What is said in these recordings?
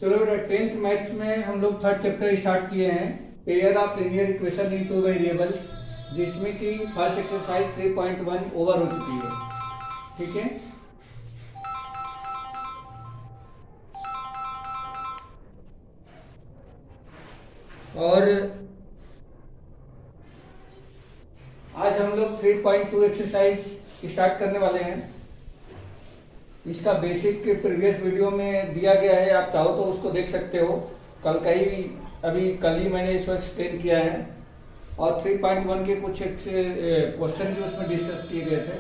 चलो बेटा, 10th maths में हम लोग थर्ड चैप्टर स्टार्ट किए हैं, pair of linear equation in two variables, जिसमें कि फर्स्ट एक्सरसाइज 3.1 ओवर हो चुकी है। ठीक है, और आज हम लोग 3.2 एक्सरसाइज स्टार्ट करने वाले हैं। इसका बेसिक के प्रीवियस वीडियो में दिया गया है, आप चाहो तो उसको देख सकते हो। कल ही मैंने इसको एक्सप्लेन किया है, और 3.1 के कुछ क्वेश्चन भी उसमें डिस्कस किए गए थे।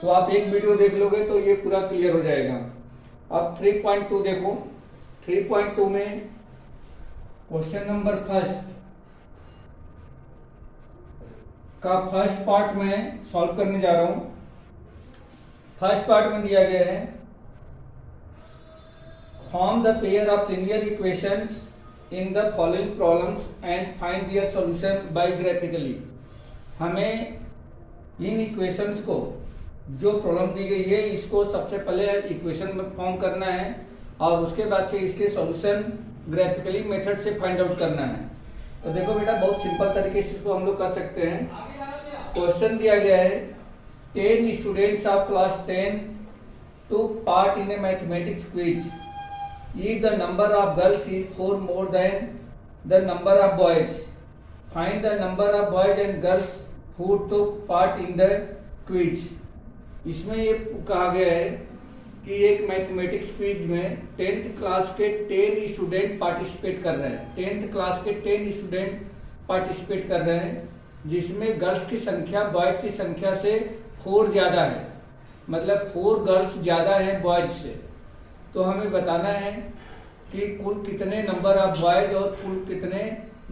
तो आप एक वीडियो देख लोगे तो ये पूरा क्लियर हो जाएगा। अब 3.2 देखो। 3.2 में क्वेश्चन नंबर फर्स्ट का फर्स्ट पार्ट में सॉल्व करने जा रहा हूं। फर्स्ट पार्ट में दिया गया है, form the pair of linear equations in the following problems and find their solution bye graphically. हमें इन इक्वेशंस को, जो प्रॉब्लम दी गई है, इसको सबसे पहले इक्वेशन में फॉर्म करना है, और उसके बाद से इसके सॉल्यूशन ग्राफिकली मेथड से फाइंड आउट करना है। तो देखो बेटा, बहुत सिंपल तरीके से इसको हम लोग कर सकते हैं। क्वेश्चन दिया गया है, 10 students of class 10 took part in a mathematics quiz. If the number of girls is 4 more than the number of boys, find the number of boys and girls who took part in the quiz. इसमें ये कहा गया है कि एक mathematics quiz में 10th class के 10 student participate कर रहे हैं। 10th क्लास के 10 स्टूडेंट पार्टिसिपेट कर रहे हैं, जिसमें गर्ल्स की संख्या बॉयज की संख्या से 4 ज्यादा है, मतलब 4 गर्ल्स ज्यादा है बॉयज से। तो हमें बताना है कि कुल कितने नंबर ऑफ बॉयज और कुल कितने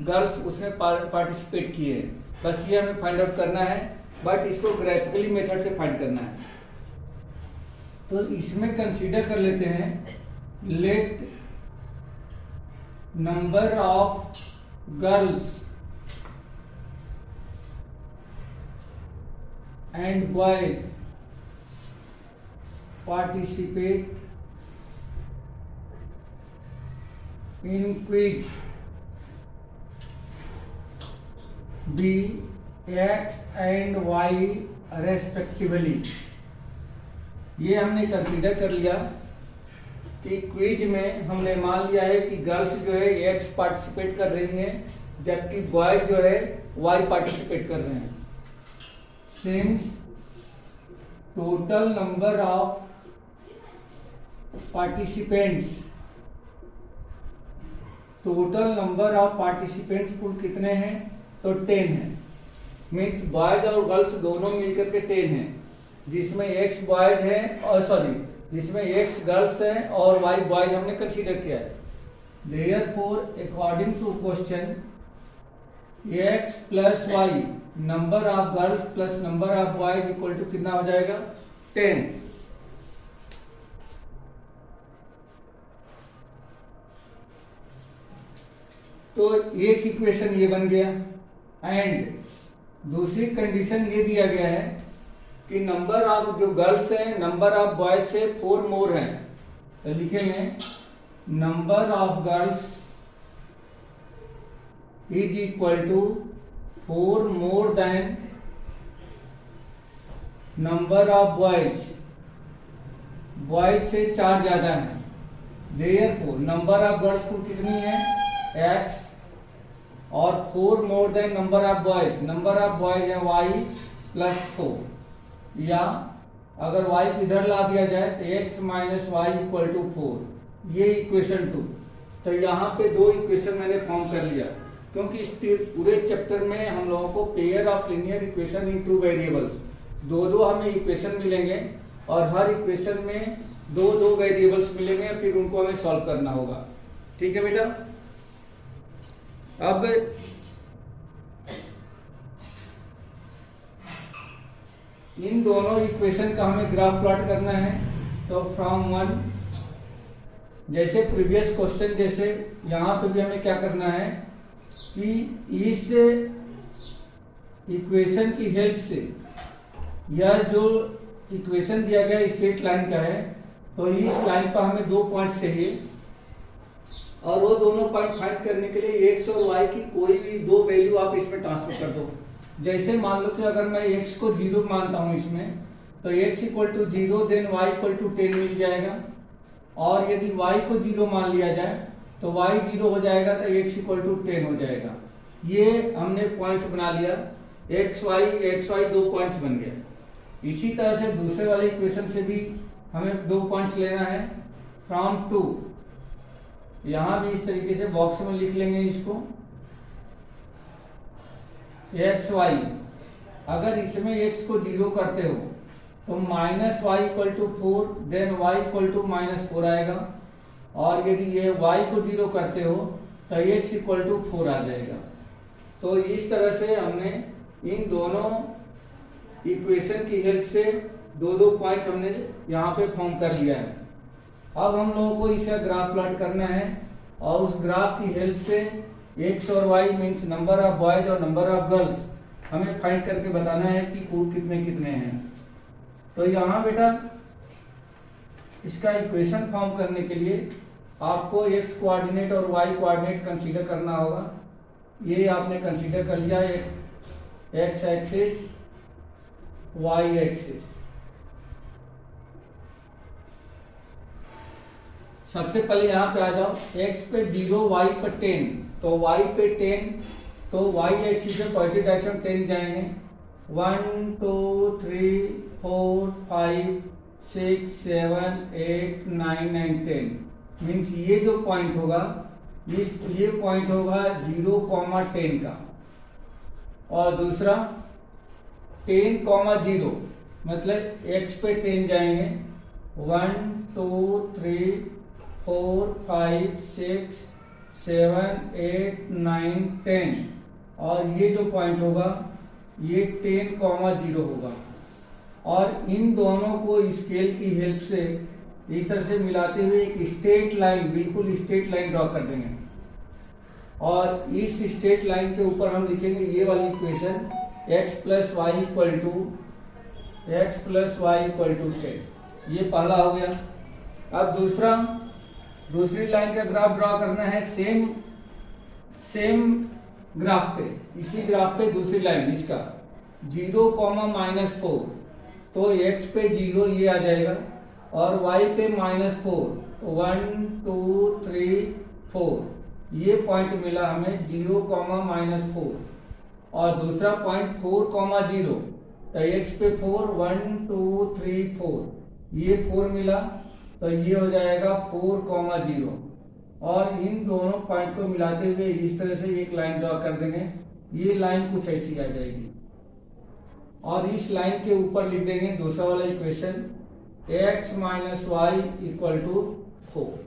गर्ल्स उसमें पार्टिसिपेट किए हैं। बस ये हमें फाइंड आउट करना है, बट इसको ग्राफिकली मेथड से फाइंड करना है। तो इसमें कंसीडर कर लेते हैं, let number of girls and boys participate in quiz be X and Y respectively। ये हमने कंसीडर कर लिया कि क्विज में हमने मान लिया है कि गर्ल्स जो है X पार्टिसिपेट कर रही हैं, जबकि बॉयज जो है Y पार्टिसिपेट कर रहे हैं। Since total number of participants कुल कितने हैं? तो 10 है। मीन्स बॉयज और गर्ल्स दोनों मिलकर के 10 हैं, जिसमें X बॉयज है और जिसमें X गर्ल्स हैं और Y बॉयज हमने कंसीडर किया है। Therefore, according to question, X plus Y number of girls plus number of boys equal to कितना हो जाएगा? 10। तो एक इक्वेशन ये बन गया, एंड दूसरी कंडीशन ये दिया गया है कि नंबर ऑफ जो गर्ल्स है नंबर ऑफ बॉयज से 4 मोर है। तो लिखेंगे number of girls is equal to 4 more than number of boys से 4 ज्यादा है। देयरफॉर नंबर ऑफ गर्ल्स को कितनी है? X, और 4 more than number of boys है Y प्लस 4, या अगर Y इधर ला दिया जाए तो X minus y equal to 4। ये इक्वेशन 2। तो यहाँ पे 2 इक्वेशन मैंने फॉर्म कर लिया, क्योंकि इस पूरे चैप्टर में हम लोगों को pair of linear equation in 2 variables, 2 हमें इक्वेशन मिलेंगे, और हर इक्वेशन में 2 वेरिएबल्स मिलेंगे, फिर उनको हमें सॉल्व करना होगा। ठीक है बेटा, अब इन दोनों इक्वेशन का हमें ग्राफ प्लॉट करना है। तो फ्रॉम 1, जैसे प्रीवियस क्वेश्चन जैसे यहाँ पे भी हमें क्या करना है कि इस इक्वेशन की हेल्प से, यह जो इक्वेशन दिया गया स्ट्रेट लाइन का है, तो इस लाइन पर हमें 2 पॉइंट्स चाहिए। और वो दोनों पॉइंट फाइंड करने के लिए एक्स और वाई की कोई भी दो वैल्यू आप इसमें ट्रांसफर कर दो। जैसे मान लो कि अगर मैं एक्स को 0 मानता हूं इसमें, तो x equal to 0 then y equal to 10 मिल जाएगा। और यदि y को 0 मान लिया जाए तो y 0 हो जाएगा, तो x इक्वल टू 10 हो जाएगा। ये हमने पॉइंट्स बना लिया, एक्स वाई दो पॉइंट्स बन गए। इसी तरह से दूसरे वाले इक्वेशन से भी हमें दो पॉइंट्स लेना है फ्रॉम 2। यहां भी इस तरीके से बॉक्स में लिख लेंगे इसको, एक्स वाई। अगर इसमें x को 0 करते हो तो minus y equal to 4 then y equal to -4 आएगा। और यदि ये y को 0 करते हो तो x इक्वल टू 4 आ जाएगा। तो इस तरह से हमने इन दोनों इक्वेशन की हेल्प से दो दो पॉइंट हमने यहाँ पे फॉर्म कर लिया है। अब हम लोगों को इसका ग्राफ प्लॉट करना है और उस ग्राफ की हेल्प से एक्स और y means number of boys और नंबर ऑफ गर्ल्स हमें फाइंड करके बताना है कि कुल कितने कितने हैं। तो यहाँ बेटा इसका इक्वेशन फॉर्म करने के लिए आपको एक्स कोऑर्डिनेट और वाई कोऑर्डिनेट कंसीडर करना होगा। ये आपने कंसीडर कर लिया, एक्स एक्सिस वाई एक्सिस। सबसे पहले यहाँ पे आ जाओ, x पे 0 y पे 10, तो y पे 10, तो y एक्सिस पे पॉजिटिव डायरेक्शन 10 जाएंगे। 1 2 3 4 5 6 7 8 9 एंड 10 मीन्स ये जो पॉइंट होगा ये पॉइंट होगा 0,10 का। और दूसरा 10,0 मतलब x पे 10 जाएंगे, 1 2 3 4 5 6 7 8 9 10। और ये जो पॉइंट होगा ये 10,0 होगा। और इन दोनों को स्केल की हेल्प से इस तरह से मिलाते हुए एक स्ट्रेट लाइन, बिल्कुल स्ट्रेट लाइन ड्रॉ कर देंगे। और इस स्ट्रेट लाइन के ऊपर हम लिखेंगे ये वाली equation, x plus y equal to 10। ये पहला हो गया। अब दूसरी लाइन का ग्राफ ड्रॉ करना है सेम ग्राफ पे, इसी ग्राफ पे दूसरी लाइन इसका 0, -4, तो x पे 0 ये आ जाएगा और y पे -4, तो 1 2 3 4 ये पॉइंट मिला हमें 0, -4। और दूसरा पॉइंट 4,0, तो x पे 4 1 2 3 4 ये 4 मिला, तो ये हो जाएगा 4,0। और इन दोनों पॉइंट को मिलाते हुए इस तरह से एक लाइन ड्रॉ कर देंगे। ये लाइन कुछ ऐसी आ जाएगी और इस लाइन के ऊपर लिख देंगे दूसरा वाला equation, x minus y equal to 4।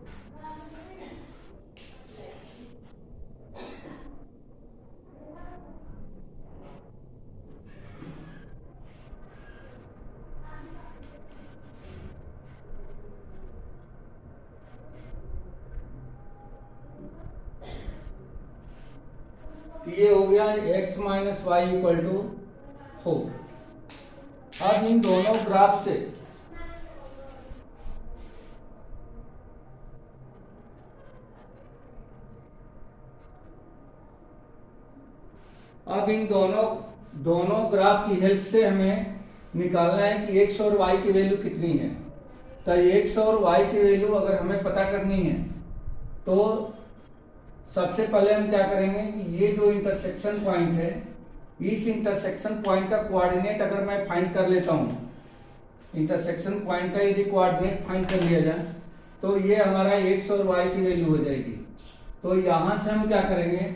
ये हो गया x minus y equal to 4। अब इन दोनों ग्राफ से दोनों ग्राफ की हेल्प से हमें निकालना है कि x और y की वैल्यू कितनी है। तो x और y की वैल्यू अगर हमें पता करनी है तो सबसे पहले हम क्या करेंगे कि ये जो इंटरसेक्शन पॉइंट है, इस इंटरसेक्शन पॉइंट का कोऑर्डिनेट अगर मैं फाइंड कर लेता हूं, इंटरसेक्शन पॉइंट का यदि कोऑर्डिनेट फाइंड कर लिया जाए तो ये हमारा x और y की वैल्यू हो जाएगी। तो यहां से हम क्या करेंगे,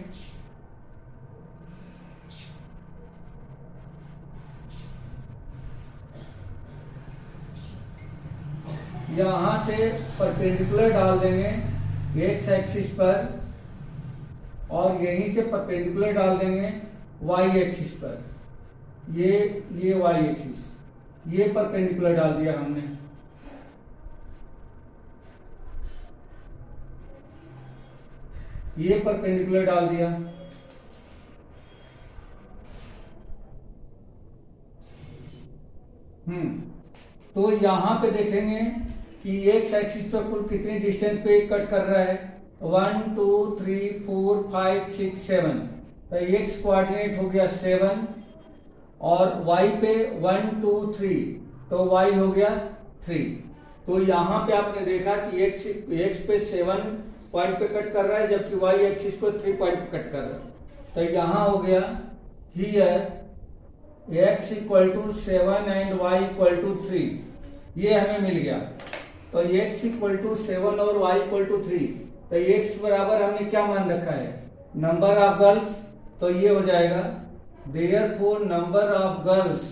यहां से परपेंडिकुलर डाल देंगे x एक्सिस पर और यहीं से परपेंडिकुलर डाल देंगे y एक्सिस पर। ये y एक्सिस, ये परपेंडिकुलर डाल दिया हमने। ये परपेंडिकुलर डाल दिया। तो यहां पे देखेंगे कि x एक्सिस पर कुल कितनी डिस्टेंस पे कट कर रहा है, 1 2 3 4 5 6 7, तो एक्स कोऑर्डिनेट हो गया 7 और y पे 1 2 3, तो y हो गया 3। तो यहाँ पे आपने देखा कि x पे 7 पॉइंट पे कट कर रहा है, जबकि y एक्सिस को 3 पॉइंट पे कट कर रहा है। तो यहाँ हो गया here x equal to 7 and y equal to 3, ये हमें मिल गया। तो x इक्वल टू 7 और y इक्वल टू 3, तो x बराबर हमने क्या मान रखा है, नंबर ऑफ गर्ल्स, तो ये हो जाएगा therefore number of girls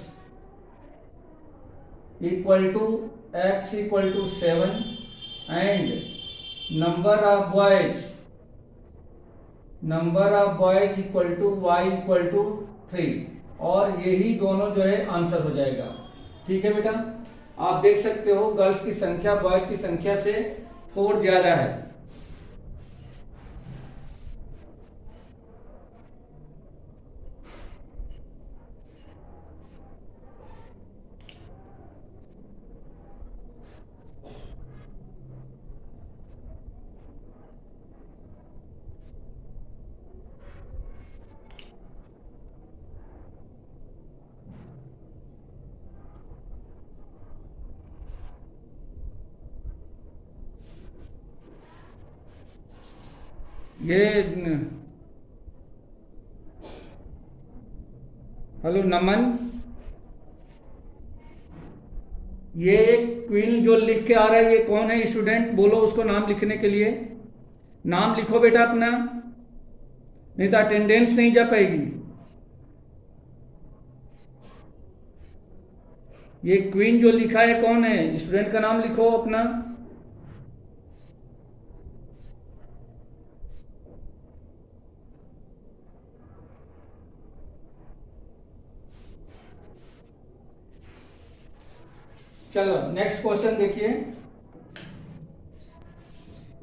equal to x equal to 7 and number of boys equal to y equal to 3, और यही दोनों जो है आंसर हो जाएगा। ठीक है बेटा, आप देख सकते हो गर्ल्स की संख्या बॉयज की संख्या से 4 ज्यादा है। ये हेलो नमन, ये क्वीन जो लिख के आ रहा है ये कौन है स्टूडेंट, बोलो उसको नाम लिखने के लिए, नाम लिखो बेटा अपना, नहीं तो अटेंडेंस नहीं जा पाएगी। ये क्वीन जो लिखा है कौन है, स्टूडेंट का नाम लिखो अपना। चलो नेक्स्ट क्वेश्चन देखिए,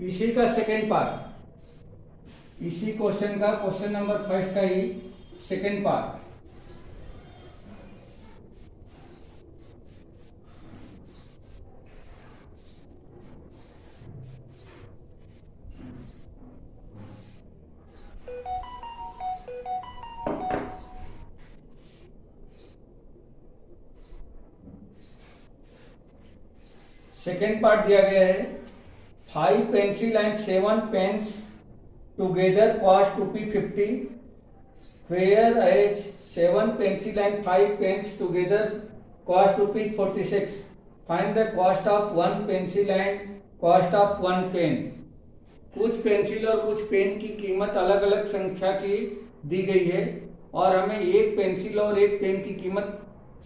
इसी का सेकेंड पार्ट, इसी क्वेश्चन का क्वेश्चन नंबर फर्स्ट का ही सेकेंड पार्ट। सेकेंड पार्ट दिया गया है 5 pencil and 7 pens together cost ₹50, where as 7 pencil and 5 pens together cost ₹46, find the cost of 1 pencil and cost of 1 pen. कुछ pencil और कुछ पेन की कीमत अलग अलग संख्या की दी गई है और हमें एक पेंसिल और एक पेन की कीमत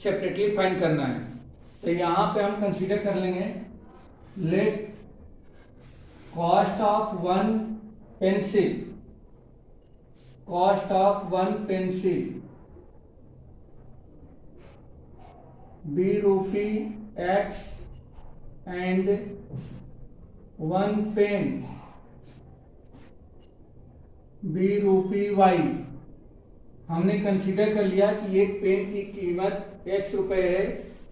सेपरेटली फाइंड करना है। तो यहाँ पे हम कंसीडर कर लेंगे, let cost of 1 pencil, cost of 1 pencil be ₹X and 1 pen be ₹Y। हमने कंसीडर कर लिया कि एक पेन की कीमत X रुपए है,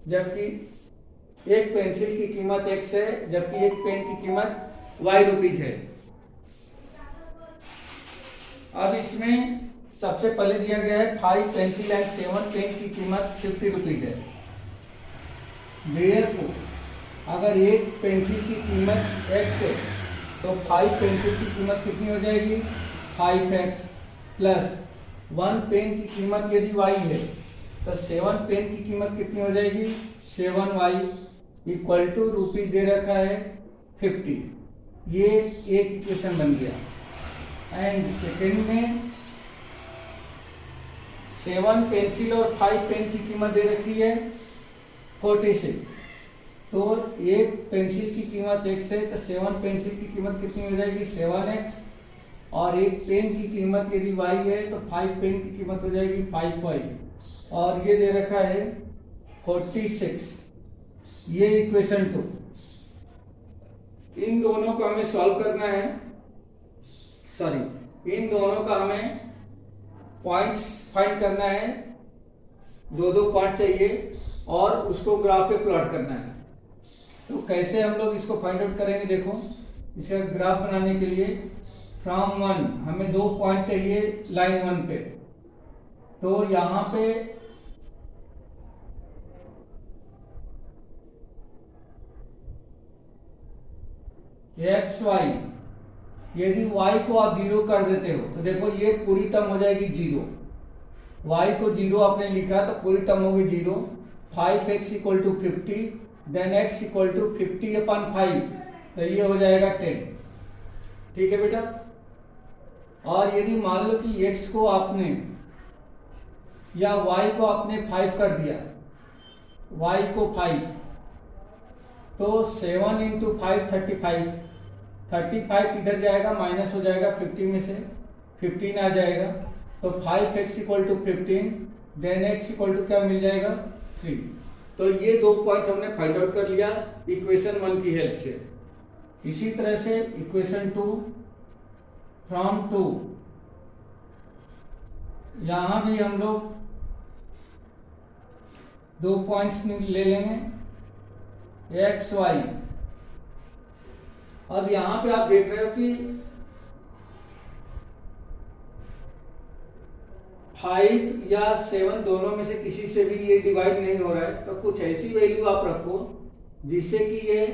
जबकि एक पेंसिल की कीमत X है, जबकि एक पेन की कीमत Y रुपीज है। अब इसमें सबसे पहले दिया गया है 5 पेंसिल एंड 7 पेन की कीमत ₹50 है। देयरफॉर अगर एक पेंसिल की कीमत X है तो 5 पेंसिल की कीमत कितनी हो जाएगी, 5X प्लस 1 पेन की कीमत यदि Y है तो 7 पेन की कीमत कितनी हो जाएगी, 7Y इक्वल टू रुपीज दे रखा है 50। ये एक इक्वेशन बन गया। एंड सेकेंड में 7 पेंसिल और 5 पेन की कीमत दे रखी है 46। तो एक पेंसिल की कीमत X है तो 7 पेंसिल की कीमत कितनी हो जाएगी, 7X, और एक पेन की कीमत यदि Y है तो 5 पेन की कीमत हो जाएगी 5Y, और ये दे रखा है 46। ये इक्वेशन 2। इन दोनों को हमें सॉल्व करना है, इन दोनों का हमें पॉइंट्स फाइंड करना है, दो पॉइंट चाहिए और उसको ग्राफ पे प्लॉट करना है। तो कैसे हम लोग इसको फाइंड आउट करेंगे, देखो इसे ग्राफ बनाने के लिए फ्रॉम 1 हमें 2 पॉइंट चाहिए लाइन 1 पे, तो यहाँ पे एक्स वाई, यदि y को आप 0 कर देते हो तो देखो ये पूरी टर्म हो जाएगी 0, y को 0 आपने लिखा तो पूरी टर्म होगी 0, 5x equal to 50, then x equal to 50/5, तो ये हो जाएगा 10। ठीक है बेटा। और यदि मान लो कि x को आपने या y को आपने 5 कर दिया, y को 5, तो 7 इंटू 5 35, 35 इधर जाएगा माइनस हो जाएगा 50 में से, 15 आ जाएगा, तो 5x equal to 15, then x equal to क्या मिल जाएगा 3। तो ये 2 पॉइंट हमने फाइंड आउट कर लिया इक्वेशन 1 की हेल्प से। इसी तरह से इक्वेशन 2, फ्रॉम 2 यहां भी हम लोग 2 पॉइंट्स ले लेंगे एक्स वाई। अब यहां पे आप देख रहे हो कि 5 या 7 दोनों में से किसी से भी ये डिवाइड नहीं हो रहा है, तो कुछ ऐसी वैल्यू आप रखो जिससे कि ये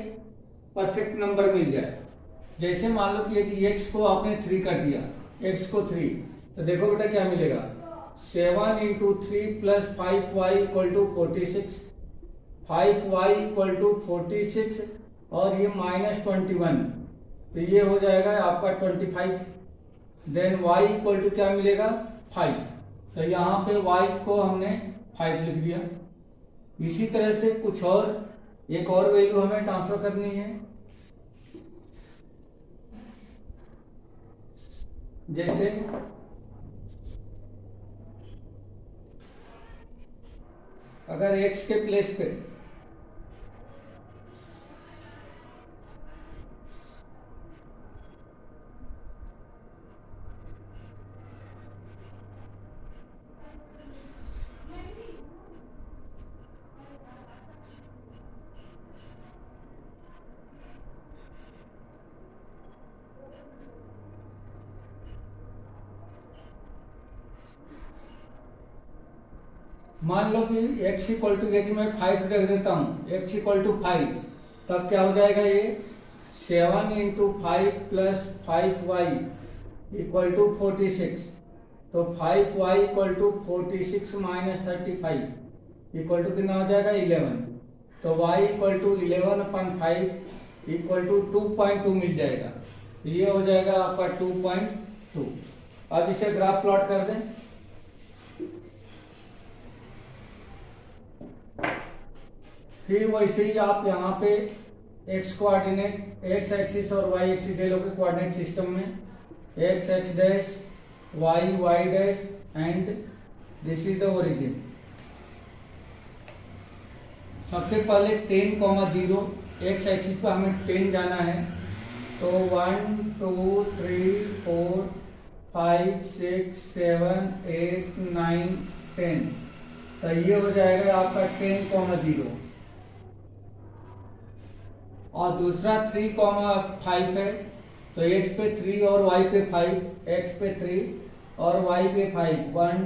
परफेक्ट नंबर मिल जाए। जैसे मान लो कि यदि x को आपने 3 कर दिया, x को 3, तो देखो बेटा क्या मिलेगा, 7 into 3 plus 5y equal to 46, 5y equal to 46 और ये माइनस 21, तो ये हो जाएगा आपका 25, देन y इक्वल टू क्या मिलेगा 5, तो यहाँ पे y को हमने 5 लिख दिया। इसी तरह से कुछ और एक और वैल्यू हमें ट्रांसफर करनी है, जैसे अगर x के प्लेस पे मान लो कि x इक्वल टू, यदि मैं 5 रख देता हूँ, x इक्वल टू 5, तब क्या हो जाएगा ये 7 into 5 plus 5y equal to 46, तो 5y equal to 46 minus 35 equal to कितना हो जाएगा 11, तो y equal to 11/5 equal to 2.2 मिल जाएगा। ये हो जाएगा आपका 2.2। अब इसे ग्राफ प्लॉट कर दें। फिर वैसे ही आप यहाँ पे x कोऑर्डिनेट, x एक्सिस और y एक्सिस ले लोगे कोऑर्डिनेट सिस्टम में, x x dash, y y dash and this is the origin. सबसे पहले 10,0 x एक्सिस पर हमें 10 जाना है, तो 1 2 3 4 5 6 7 8 9 10, तो ये हो जाएगा आपका 10,0। और दूसरा 3,5 है, तो x पे 3 और y पे 5, x पे 3 और y पे 5, 1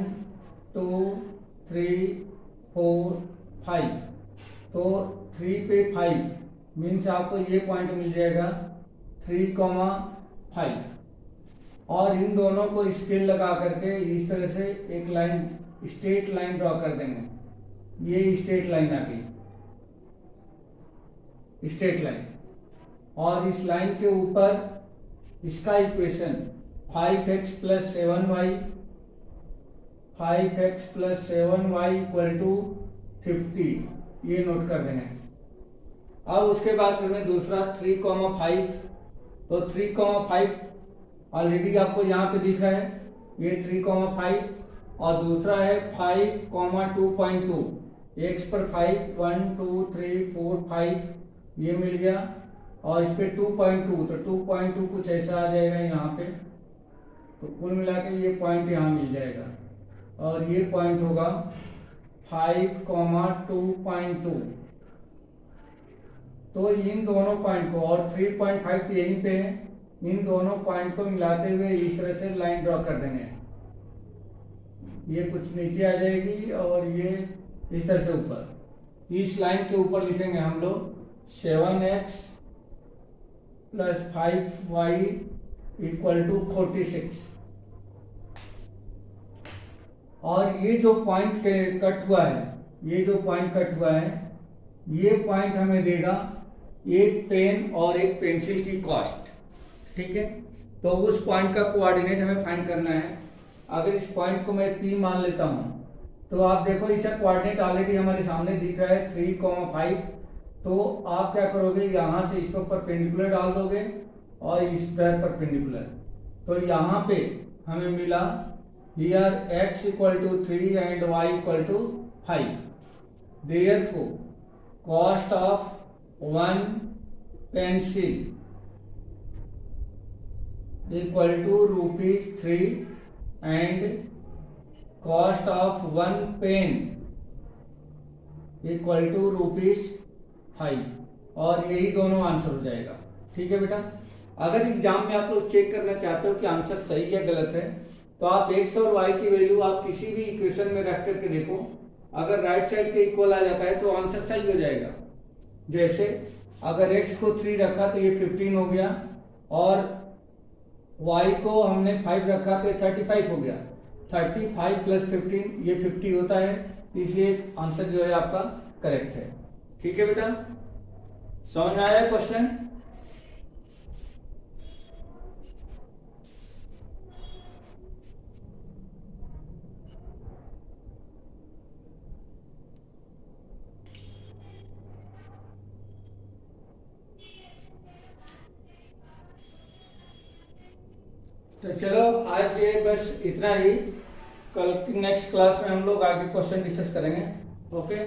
2 3 4 5, तो 3 पे 5 मीन्स आपको ये पॉइंट मिल जाएगा 3,5। और इन दोनों को स्केल लगा करके इस तरह से एक लाइन, स्ट्रेट लाइन ड्रॉ कर देंगे। ये स्ट्रेट लाइन आ गई, स्ट्रेट लाइन, और इस लाइन के ऊपर इसका equation 5x plus 7y, 5x plus 7y equal to 50, ये नोट कर देंगे। अब उसके बाद हमें दूसरा 3,5, तो 3,5 ऑलरेडी आपको यहाँ पे दिख रहा है, ये 3,5, और दूसरा है 5,2.2, x पर 5, 1 2 3 4 5 ये मिल गया, और इस पे 2.2, तो 2.2 कुछ ऐसा आ जाएगा यहाँ पे, तो कुल मिला के ये पॉइंट यहाँ मिल जाएगा, और ये पॉइंट होगा 5,2.2। तो इन दोनों पॉइंट को, और 3.5 तो यहीं पे है, इन दोनों पॉइंट को मिलाते हुए इस तरह से लाइन ड्रॉ कर देंगे। ये कुछ नीचे आ जाएगी और ये इस तरह से ऊपर। इस लाइन के ऊपर लिखेंगे हम लोग 7x + 5y = 46। और ये जो पॉइंट कट हुआ है, ये जो पॉइंट कट हुआ है, ये पॉइंट हमें देगा एक पेन और एक पेंसिल की कॉस्ट। ठीक है, तो उस पॉइंट का कोऑर्डिनेट हमें फाइंड करना है। अगर इस पॉइंट को मैं P मान लेता हूं, तो आप देखो इसका कोऑर्डिनेट ऑलरेडी हमारे सामने दिख रहा है 3,5। तो आप क्या करोगे, यहां से इसके ऊपर परपेंडिकुलर डाल दोगे और इस तरह परपेंडिकुलर। तो यहां पे हमें मिला here x = 3 and y = 5। Therefore, cost of one pencil = ₹3 and cost of one pen = ₹5। और यही दोनों आंसर हो जाएगा। ठीक है बेटा, अगर एग्जाम में आप लोग चेक करना चाहते हो कि आंसर सही या गलत है, तो आप x और y की वैल्यू आप किसी भी इक्वेशन में रख करके देखो। अगर राइट साइड के इक्वल आ जाता है तो आंसर सही हो जाएगा। जैसे अगर x को 3 रखा तो ये 15 हो गया, और y को हमने 5 रखा तो ये 35 हो गया। 35 + 15 ये 50 होता है, इसलिए आंसर जो है आपका करेक्ट है। ठीक है बेटा, समझ में आया क्वेश्चन? तो चलो आज ये बस इतना ही। कल नेक्स्ट क्लास में हम लोग आगे क्वेश्चन डिस्कस करेंगे। ओके।